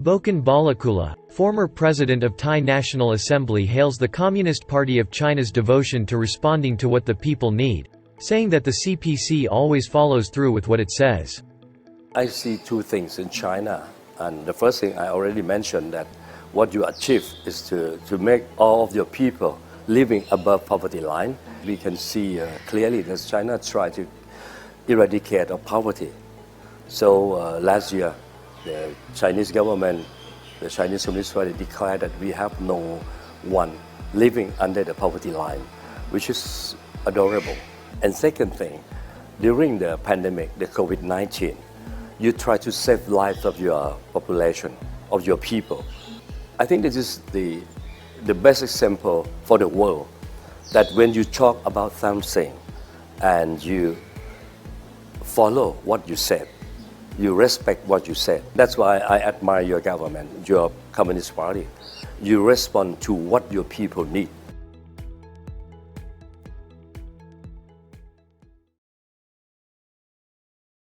Bhوکن Bhālaکولا, former president of Thai National Assembly, hails the Communist Party of China's devotion to responding to what the people need, saying that the CPC always follows through with what it says. I see two things in China, and the first thing I already mentioned, that what you achieve is to make all of your people living above poverty line. We can see clearly that China tried to eradicate of poverty. So last year, the Chinese government, the Chinese Communist Party declared that we have no one living under the poverty line, which is adorable. And second thing, during the pandemic, the COVID-19, you try to save lives of your population, of your people. I think this is the best example for the world, that when you talk about something and you follow what you said, you respect what you said. That's why I admire your government, your Communist Party. You respond to what your people need.